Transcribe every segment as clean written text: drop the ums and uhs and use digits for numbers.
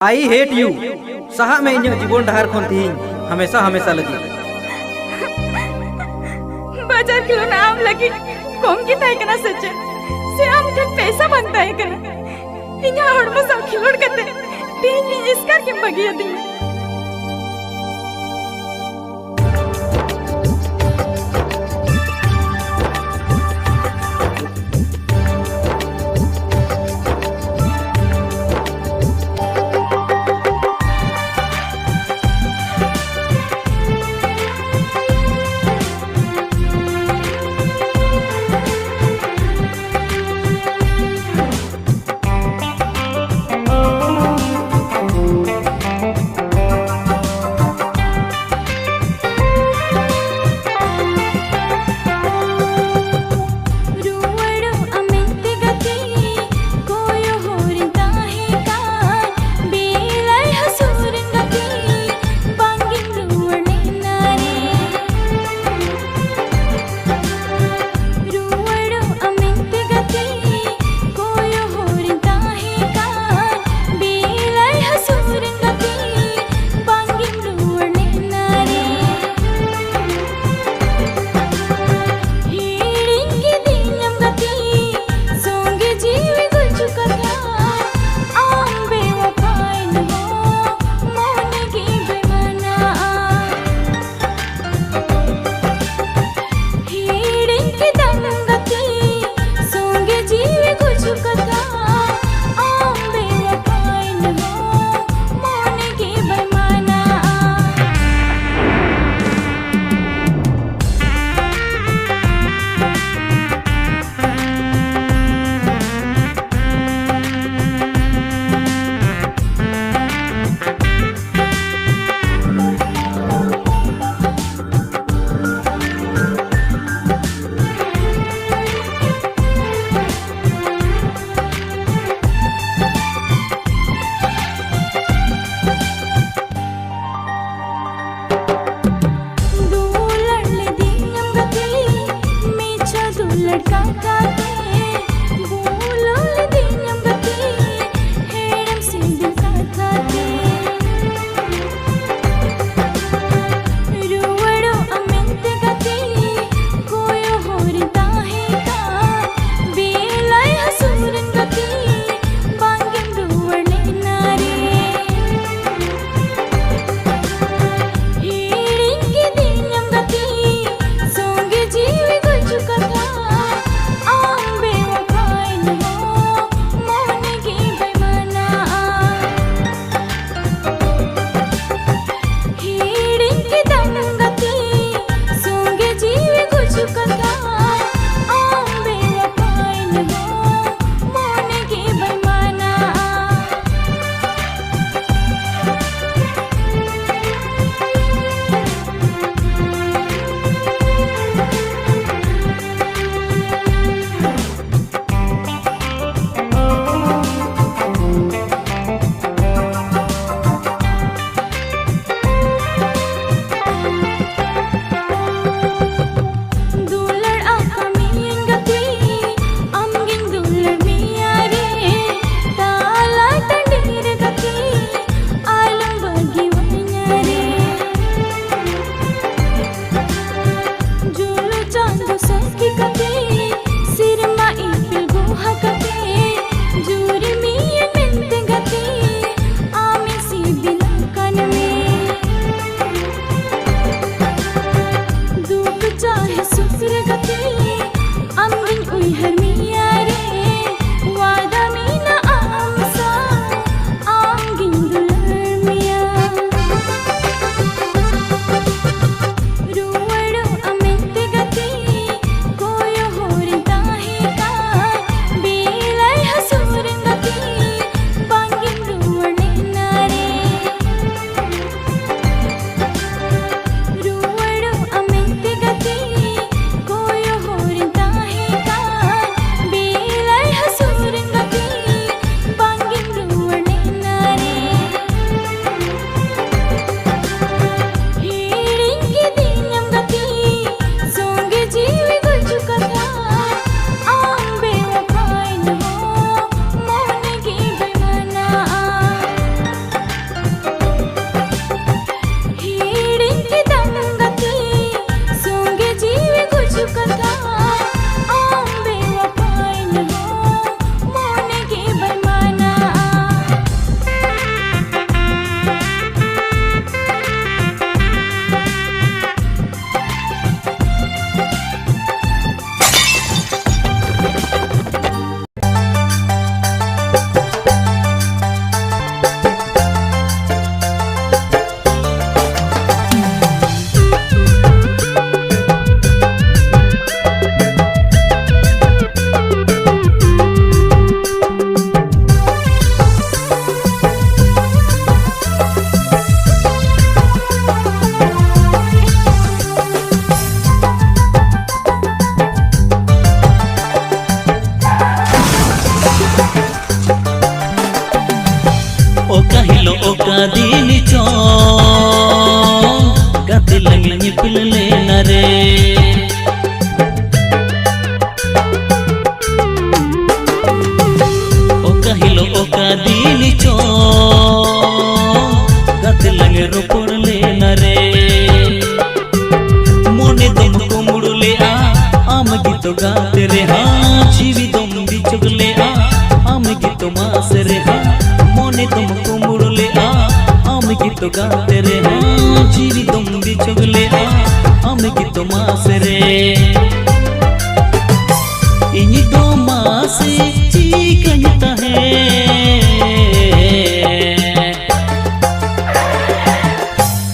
I hate you सहा में इन जीवन डहार खन तीन हमेशा हमेशा लगी बाजार किलो ना आम लगी कम की ताई कना सच्चे से आम ठन पैसा बनता है कना इन्हा हड़मो सब खिलोड़ करते तीन नी इसका के बगिया दी Okahilo okadini cho gatilang nyipil lenare Okahilo okadini cho gatilang ropor lenare Mone dum ko mudule a am gito gaate re ha chivi dum bichugle a am gito mas re ha Mone dum ko mudule a am gito gaate re ha chivi dum bichugle a am gito mas re Ini do mas chikanyta hai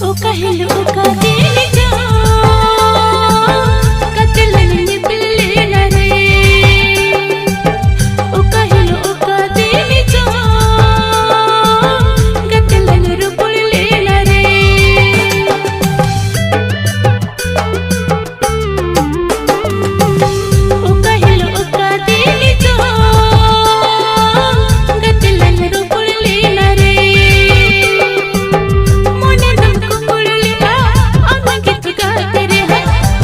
Okahilo okadini cho gatilang nyipil lenare Okahilo okadini cho gatilang ropor lenare Okahilo okadini cho gatilang ropor lenare Mone dum ko mudule a am gito gaate re ha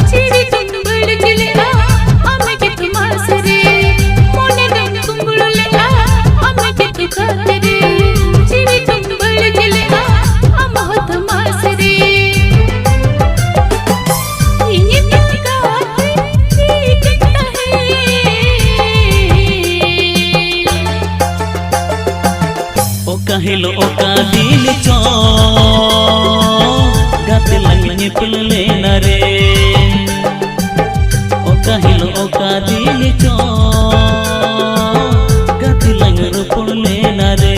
chiri dum badgile a am gito mas re Mone dum ko mudule a am gito gaate re chiri dum badgile a am hot mas re Ini gaate chikta hai Okahilo okadini cho gatilang nyipil lenare Okahilo okadini cho gatilang ropor lenare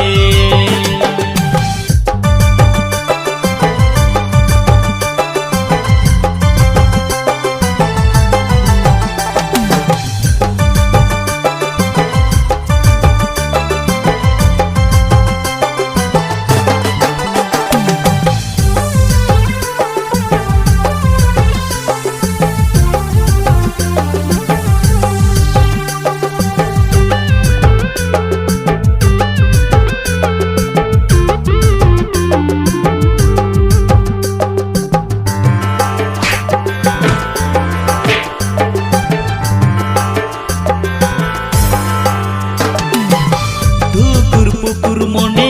Pukur mone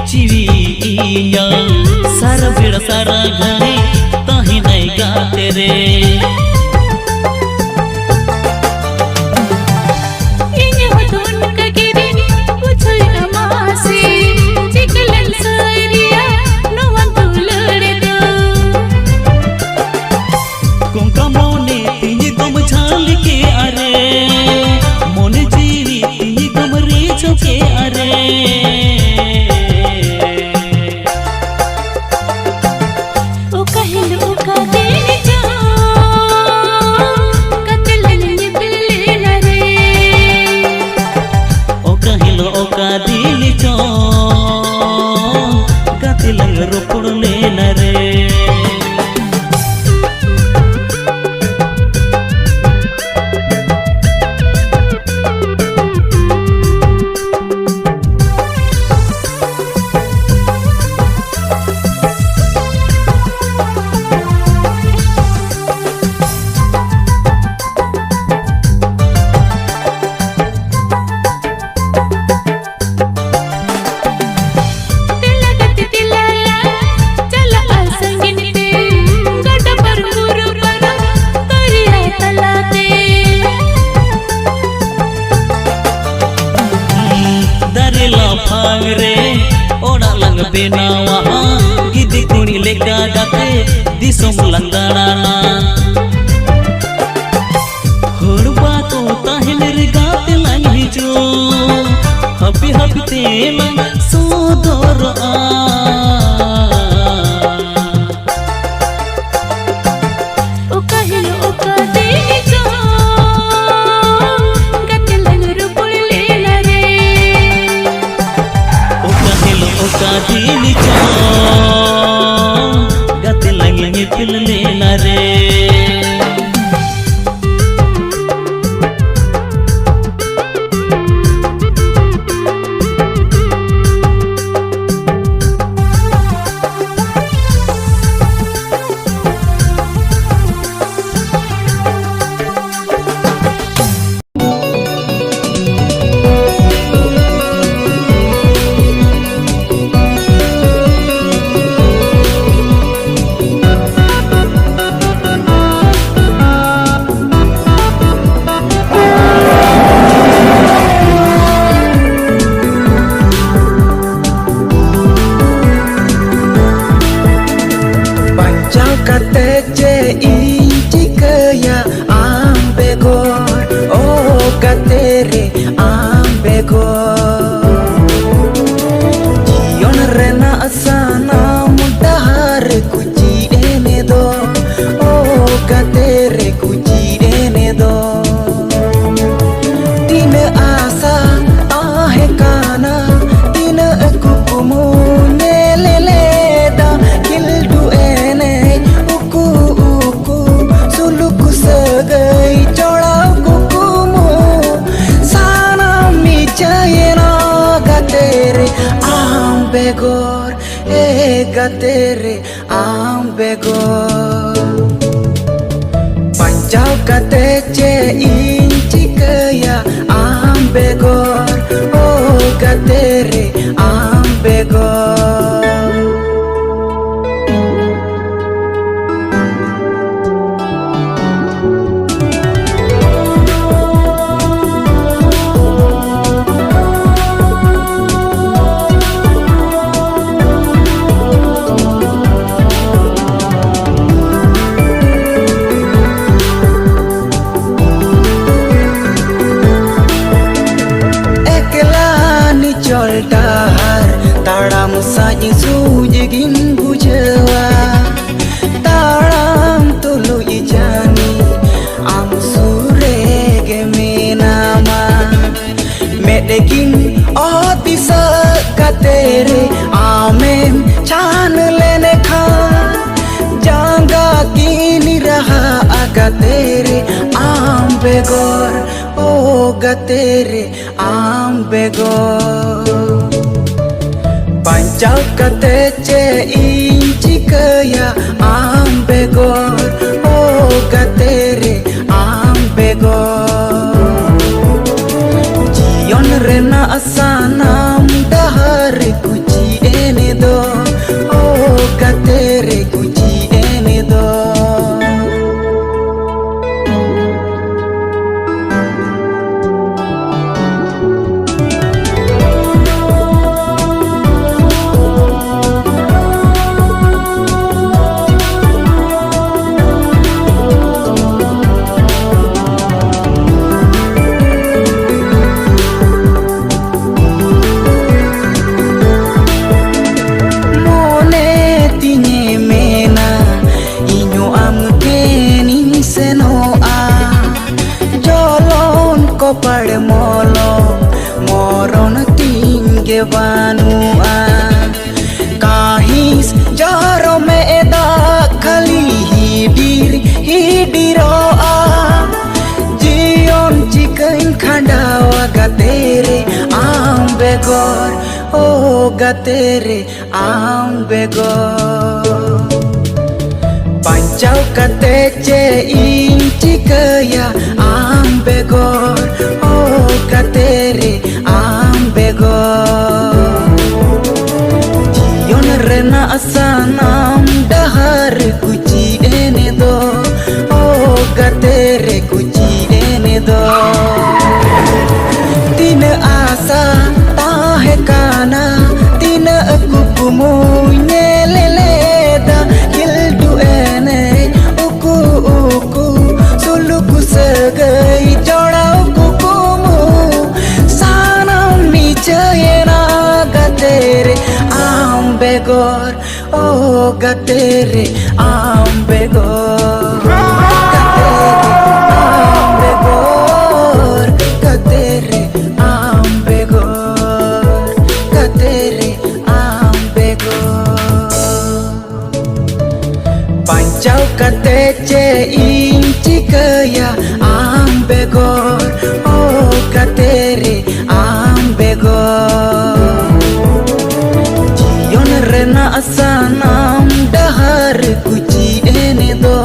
chivi iya sara beda sara ghani tahi nai gaate re Ini hodon ka girin puchul amasi chiklan sariya no vandulare do Konka mone tini dum chal ke are mone chivi tini dum recho ke are Okahilo okadini cho gatilang nyipil lenare Okahilo okadini cho gatilang ropor lenare Tilala chala asangin te gada par guru par kariya talate Darila phangre oda lang benawa gidi kuni leka gate disom langana horba ko tahener gate lang hijo happy happy te lang sodor a Okahilo okadini cho gatilang ropor lenare Okahilo okadini cho gatilang nyipil lenare sanam dahar kuci ene do oh gatere kuci ene do tina asa ahe kana tina kukumu neleleda kildu ene uku uku suluku sagai chola kukumu sanam michayena gatere begor gatere begor pancau kate ce inci kaya begor oh gatere begor taram saja sujegin bujawa taram tulu ijani am surege menama medegin otisa katere amen chan lene kha janga kini raha agatere begor oh gatere begor pancau kate ce inci kaya begor oh gatere begor jion rena asanam dahar kuci ene do oh gatere kuci ene do pad molo moron tingge banua kahis jaro meda khali hidiroa jion chikain khandawa gatere begor oh gatere begor pancau kate ce inci kaya begor oh gatere begor jion rena asanam dahar kuci ene do oh gatere kuci ene do tina asa tahe kana tina kukumu neleleda kildu ene uku uku suluku sagai chola kukumu sanam michayena gatere begor oh gatere begor gatere begor gatere begor pancau kate ce inci kaya begor oh gatere begor jion rena asanam dahar kuci ene do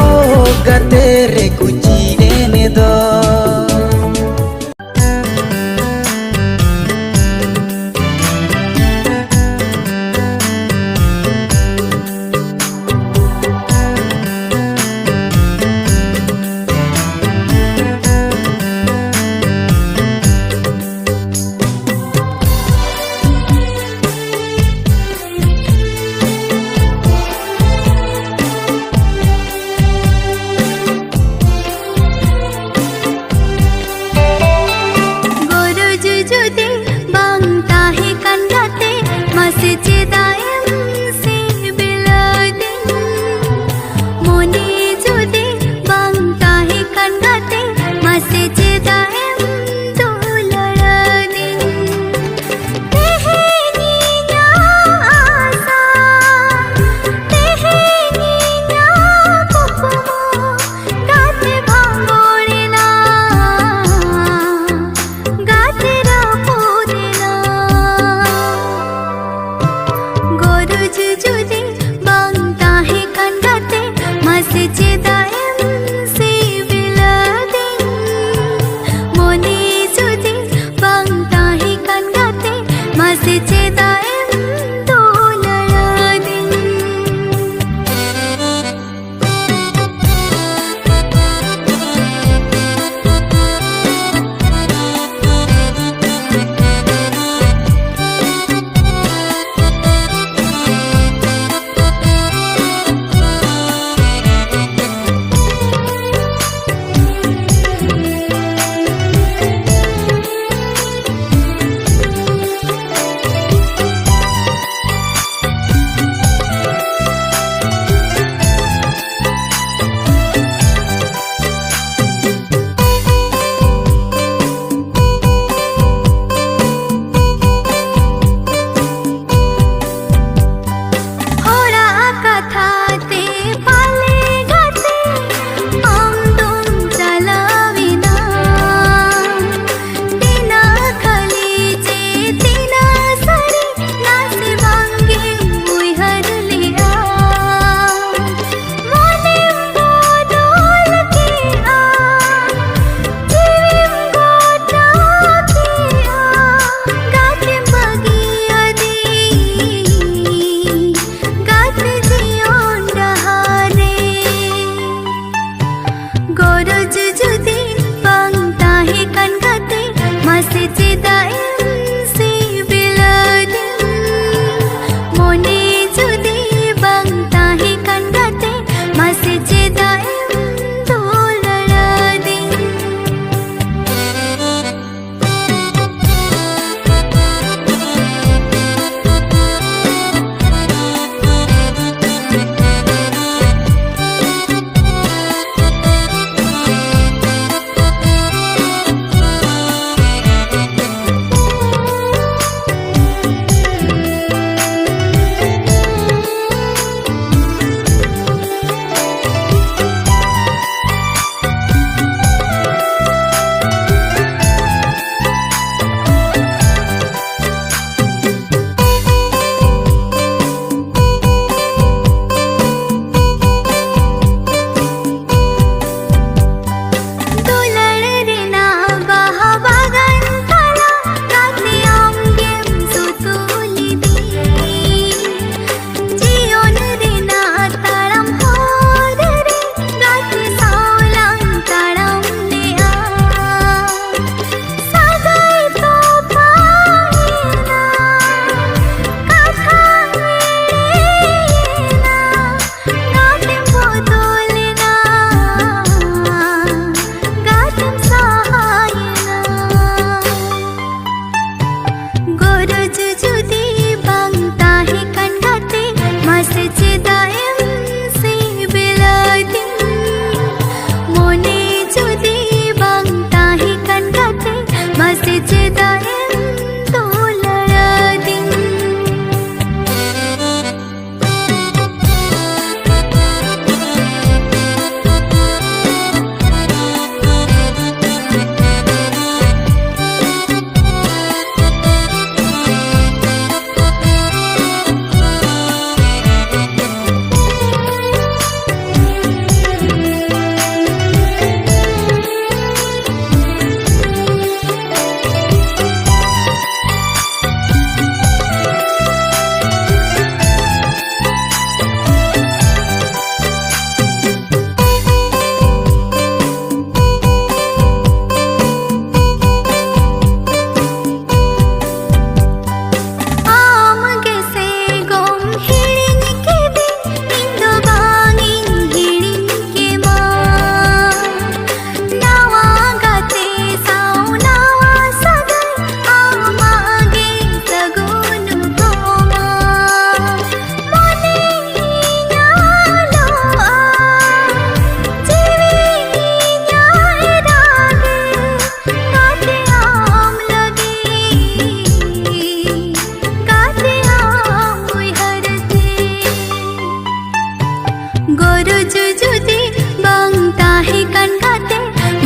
oh gatere kuci ene do चेदाएम से बेला दिन मोने जुदे बांग ताहे kan gate मासे चेदाएम दुलड़ा दिन तेहेनिया आसा तेहेनिया कुकुमो गाते भांगोड़ेना गाते रापोदेना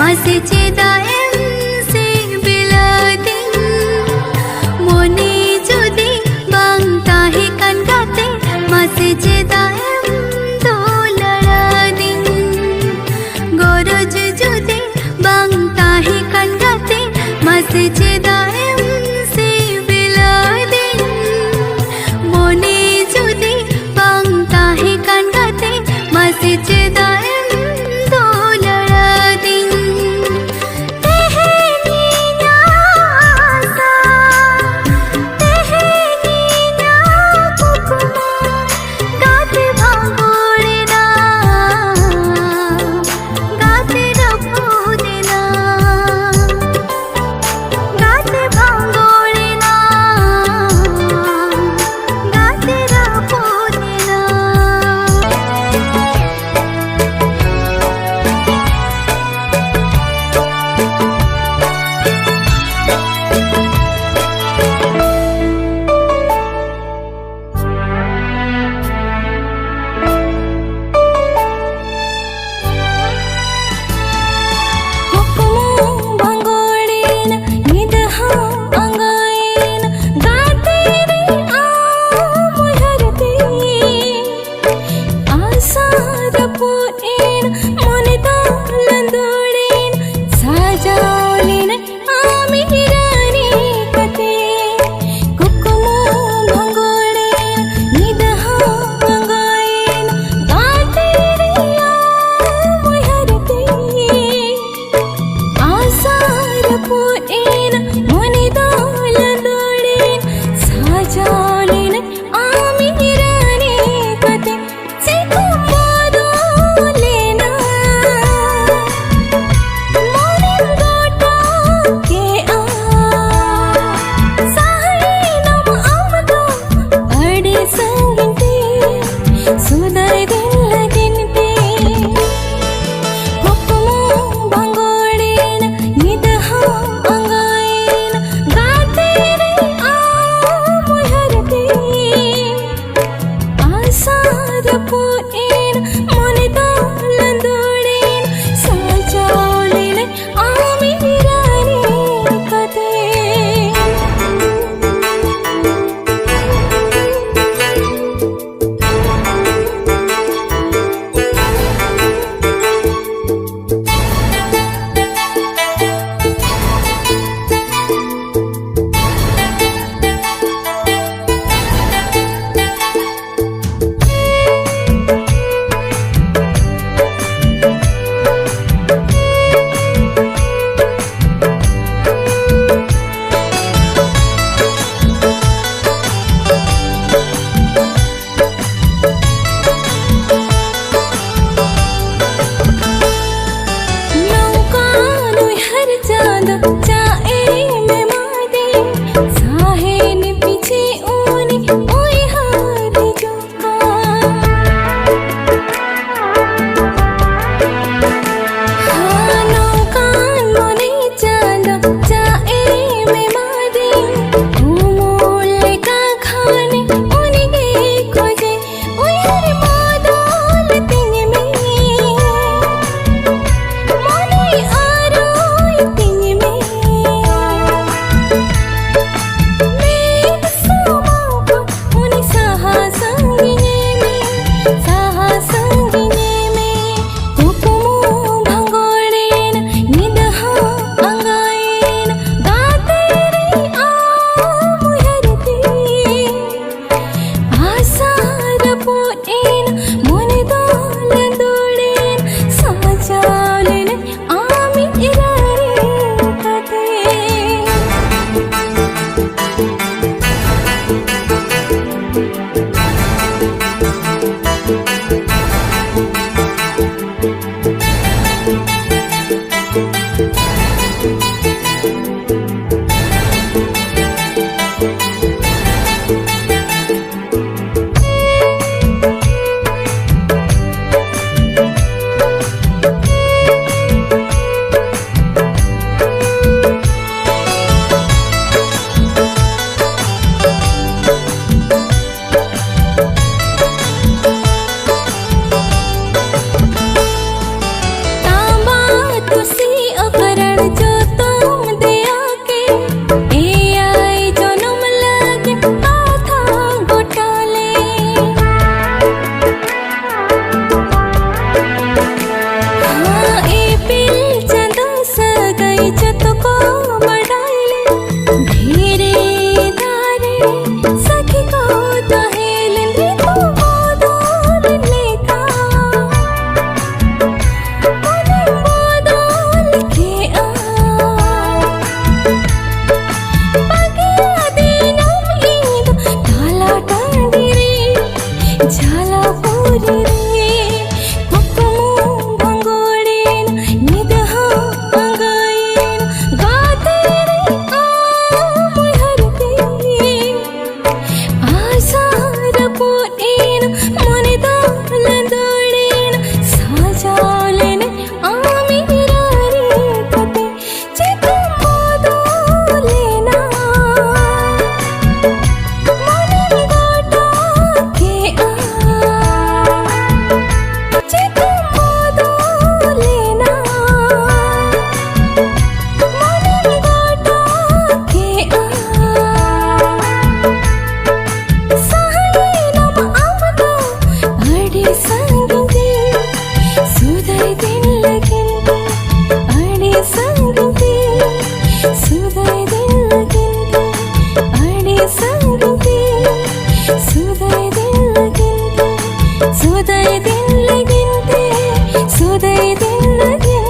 मासे चेदाएम से बिलादिन मोने जुदी बांग ताहे कान गाते मासे चेदाएम दो लड़ादिन गरज जुदी बांग ताहे कान गाते मासे चेदाएम से बिलादिन मोने जुदी बांग ताहे कान गाते मासे चेदाएम दो लड़ादिन सदाई दिन लगिनते सदाई दिन लगिनते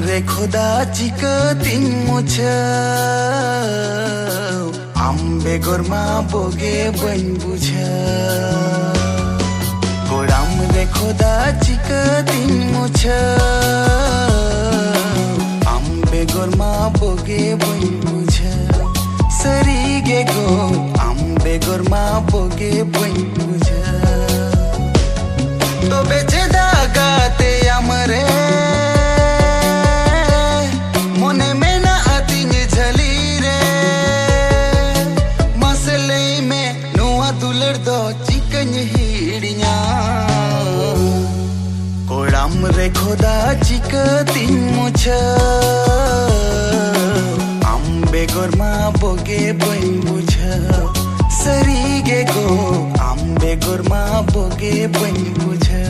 रे खुदा चिकतिन मुझे आम बेगर मा बोगे बन बुझे गोड़ाम रे खुदा चिकतिन मुझे आम बेगर मा बोगे बन बुझे सरी गे गो आम बेगर मा बोगे बन बुझे तो बेचे दागाते आमरे मोने में ना आतिन झली रे मसले में नुआ दुलर दो चिकन हिड़िया कोड़ाम रे खुदा चिकतिन मुझे आम बेगर मा बोगे बन बुझे सरी गे गो आम बेगर मा बोगे बन बुझे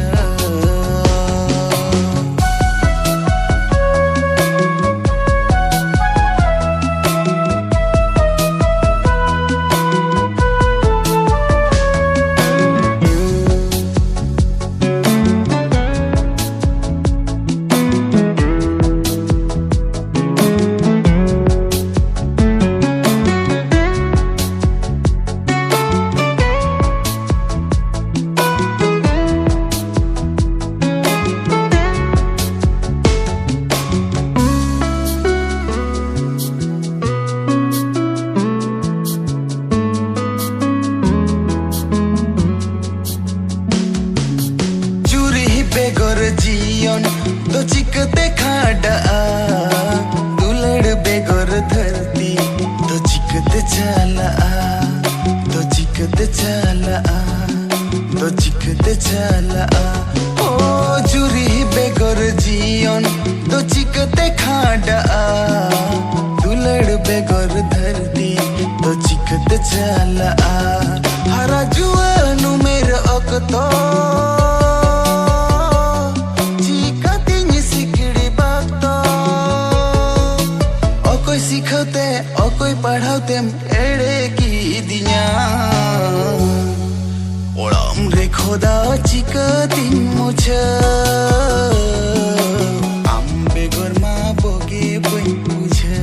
बेगर जियन तो चिकते खाड़ा दुलड़ बेगर धरती तो चिकते चला तो चिकते चला तो चिकते चला ओ जुरी बेगर जियन तो चिकते खाड़ा दुलड़ बेगर धरती तो चिकते चला हरा जुआनु मेरे अकतो सिखते और कोई पढ़ाते एड़े की दिया ओड़ाम रे खुदा चिकतिन मुझे आम बेगर मा बोगे बन बुझे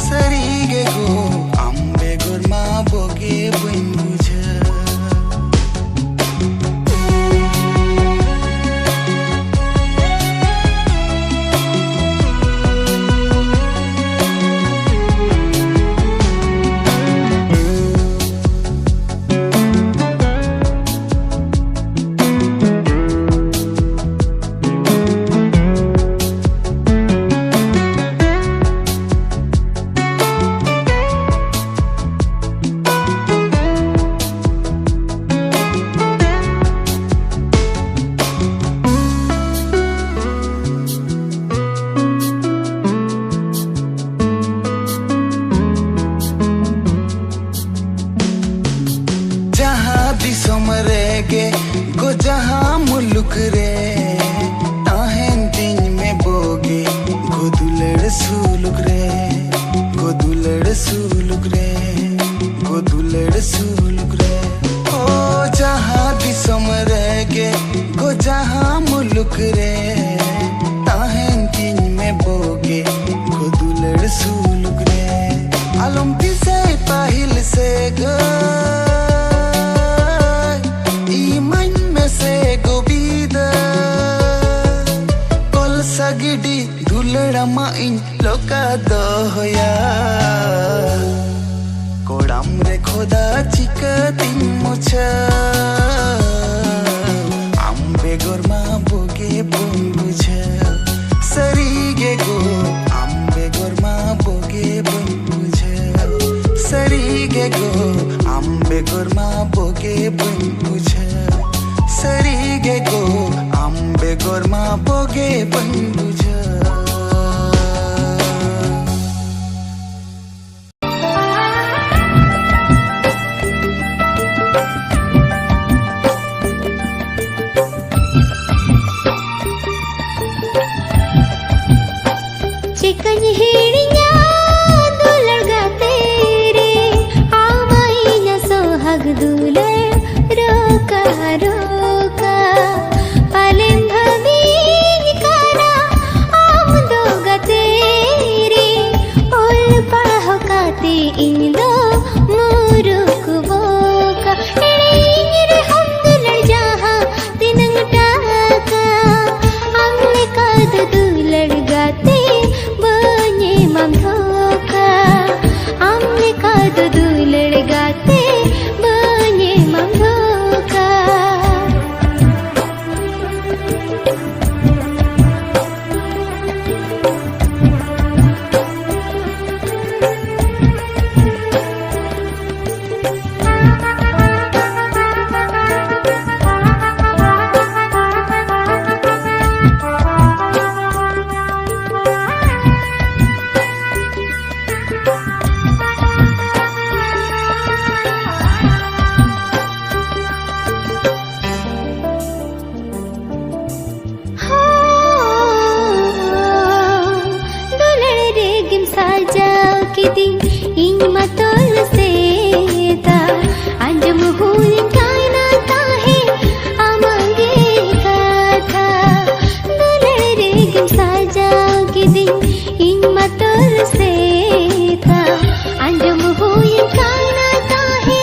सरी गे गो आम बेगर मा बोगे बन बुझे गो जहाँ मुल्क रे ताहें दिन में बोगे गो दुलड़ सुलुक रे गो दुलड़ सुलुक रे गो दुलड़ सुलुक रे ओ जहाँ दिसम रेगे गो जहाँ मुल्क रे ताहें दिन में बोगे गो दुलड़ सुलुक रे आलम से पाहिल से गो सगिडी दुलड़ा माइन लोका दोया कोड़ाम रे खुदा चिकतिन मुझे आम बेगर मा बोगे बन बुझे सरी गे गो आम बेगर मा बोगे बन बुझे सरी गे गो आम बेगर मा बोगे बन बुझे सरी गे गो आम बेगर मा बोगे बन बुझे चिकन हिड़िया दुलड़ गाते रे आमाई न सोहग दुलड़ रोका रोका पालें भवीन काना आम दो किदी इन मतल सेता अंजम हुई कायना ताहे अमगे कथा दुलरे गम साजा किदी इन मतल सेता अंजम हुई कायना ताहे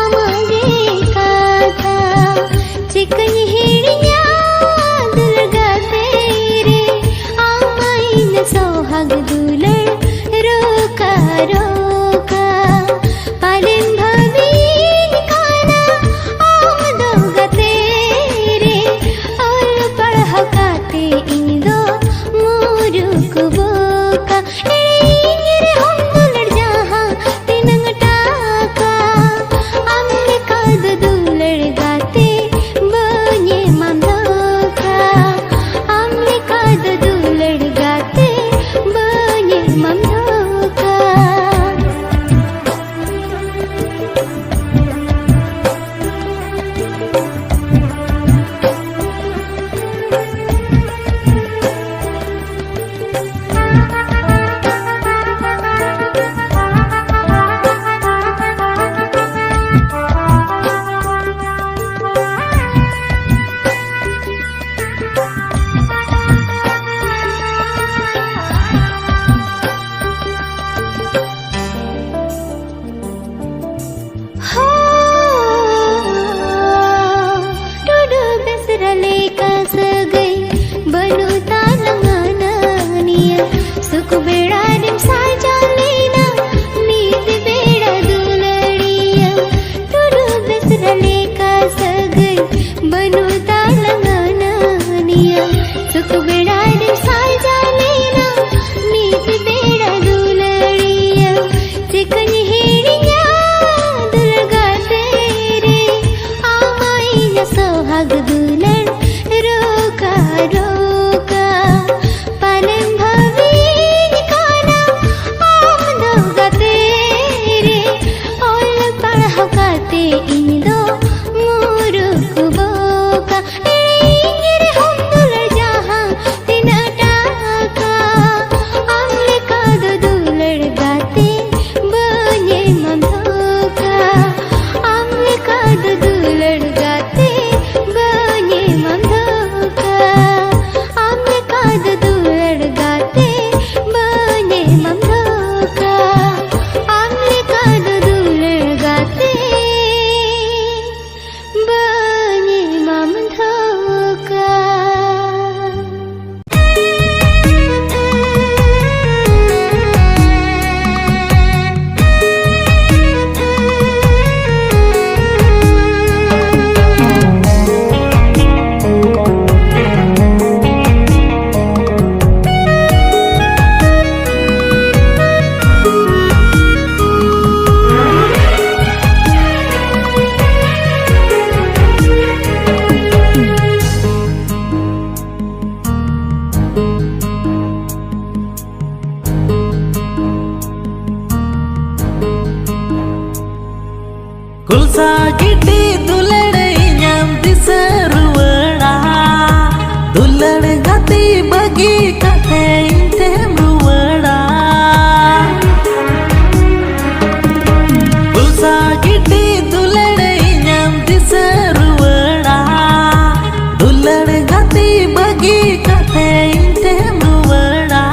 अमगे कथा चिकन हिड़िया दुलगा तेरे आमाइन सोहाग दुलड़ रोका रोका पालन भवीन खाना आमदोगा तेरे और पढ़काते इन दो मुरुक बोका इंगिर हम दुलड़ जहाँ तिनंग टाका हमने काद दुलड़ गाते बने मंदोका हमने काद दुलड़ गाते बने मंदोका हो टुडू बेसरले कस गई बनु तालंगानिया सुख बेड़ा रिम साजा लेना नीत बेड़ा दुलड़िया टुडू बेसरले कस गई बनु तालंगानिया सुख बेड़ा रिम साजा लेना नीत बेड़ा दुलड़िया चिकन हिड़िया दुर्गा तेरे आमाइन सोहाग दुलड़ रोका रोका पालन भवीन खाना आमदोगा तेरे और पढ़काते इन दो मुरुक बोका इंगिर हम दुलड़ जहाँ तिन टाका हमने काद दुलड़ गाते बने मंदोका हमने काद दुलड़ गाते बने मंदोका हमने काद दुलड़ गाते बने मंदोका हमने काद दुलड़ गाते बने मंदोका Kulsa gidi dulade nyam diseruada dulade gati bagi kate intem ruada Kulsa gidi dulade nyam diseruada dulade gati bagi kate intem ruada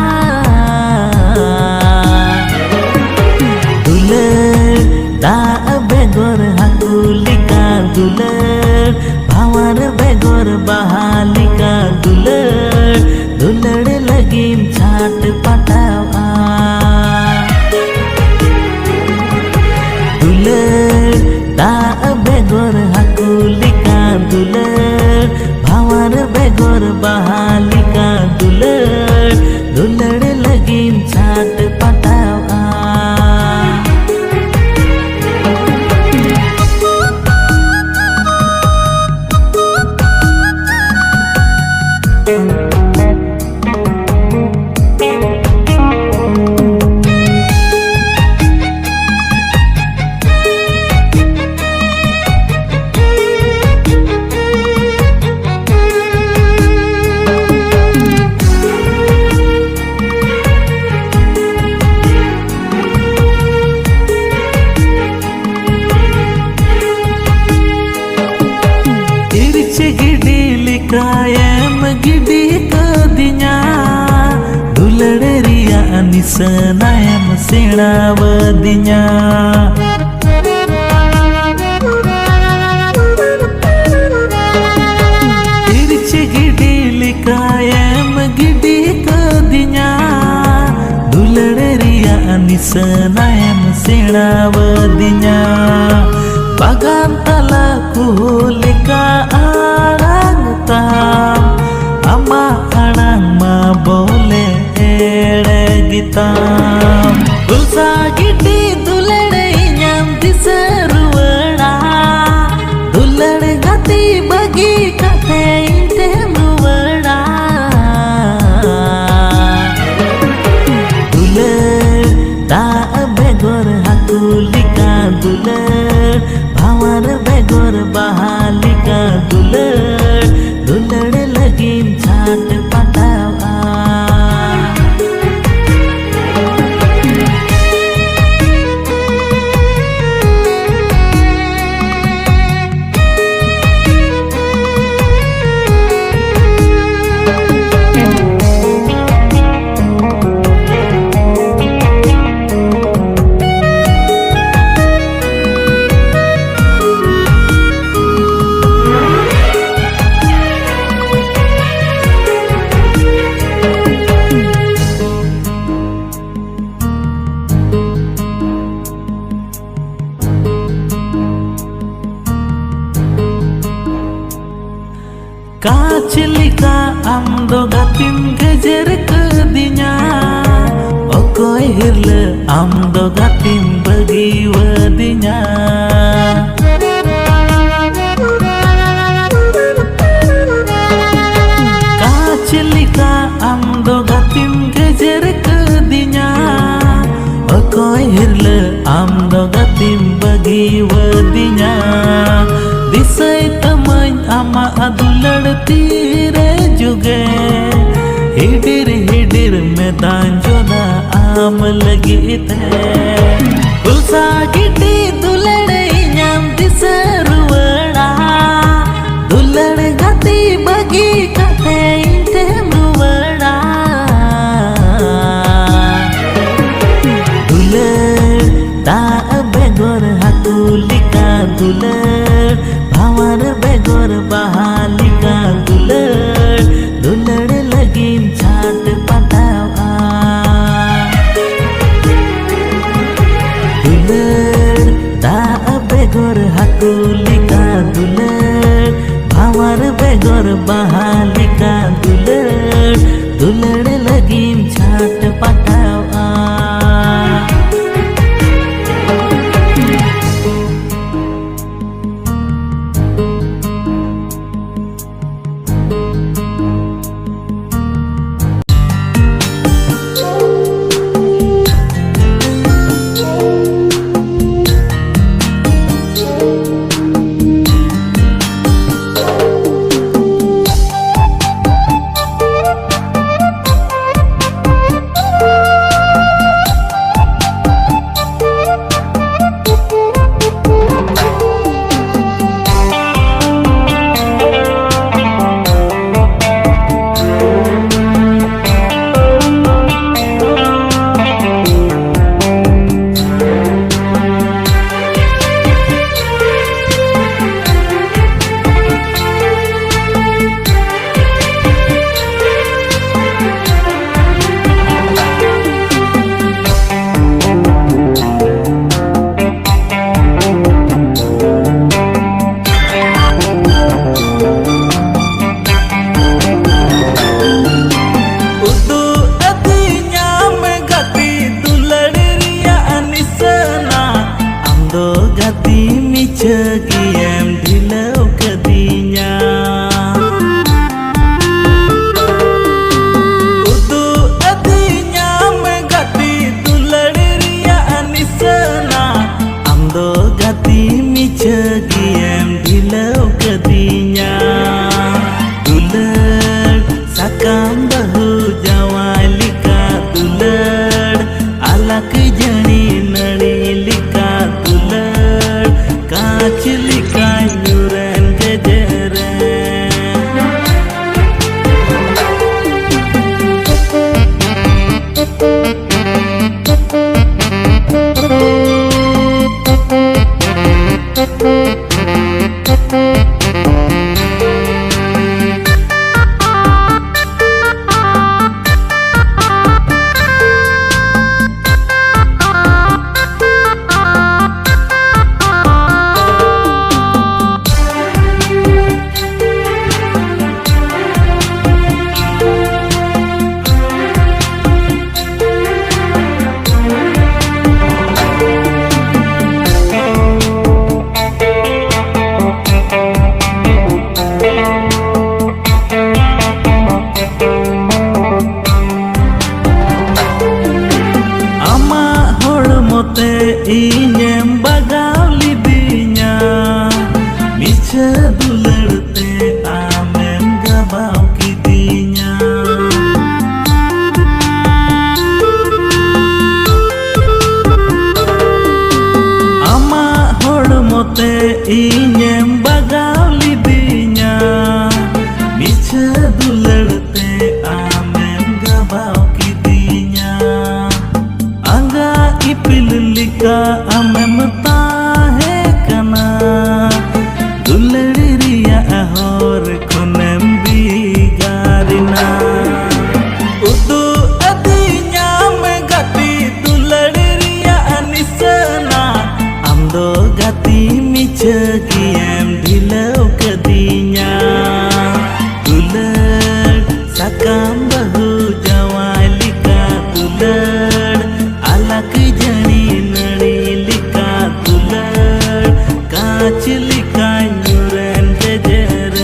da begor hakulika dular bhawan begor bahalika dular dular lagim chat patawa dular da begor hakulika dular bhawan begor bahalika dular dular lagim chat patawa निसनायम सेणावदिnya तिरछे giddy लिकायम giddy कदिnya दुलड़ रिया निसनायम सेणावदिnya bagan talaku lika arang tam ama arang ma boleh ere gitam dulsa gidi dulade nyam diseruwada dulade gati bagi kate inte ruwada dulad da begor hakulika dulad भावर बेगोर बहालिका दुलड़ दुलड़ लगीन छाट पटावा Kacilika amdo gatim gejer kedinya Okoy hirle amdo gatim bagi wadinya Kacilika amdo gatim gejer kedinya Okoy hirle amdo gatim bagi wadinya Disay tamay ama adulड़ती रे जुगे हिडिर हिडिर मैदान जोदा आम लगी थे दुलसा गिटी दुलड़े nyam diseruwada दुलड़ गति बगी कते inte ruwada दुलड़ दा बेगोर हाकुलिका दुलड़ भावर बेगोर बहालिका दुलड़ दुलड़ लगीन छाट पटावा दुलड़ दा बेगोर हाकुलिका दुलड़ भावर बेगोर बहालिका दुलड़ दुलड़ लगीन छाट पटावा inyem bagaw lidinya miche dulerte amem gabaw kidinya ama hormote inyem bagaw lidinya miche dulerte amem gabaw kidinya angga ipil lika amem tahe kana dulari riya ahor khonem bigarina udu adinya me gati dulari riya anisana amdo gati miche kiem dilau kadinya dulad sakam bahu jawai lika dulad alak jani nari lika dulad kaach lika nyuren gejeren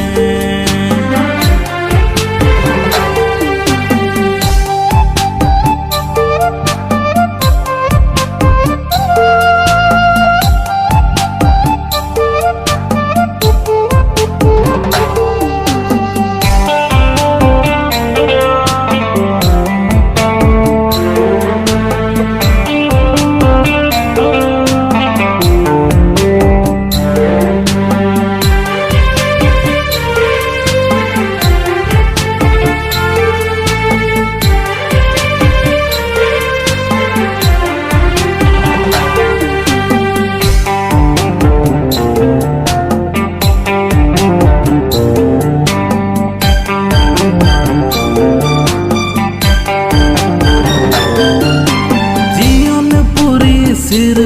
sir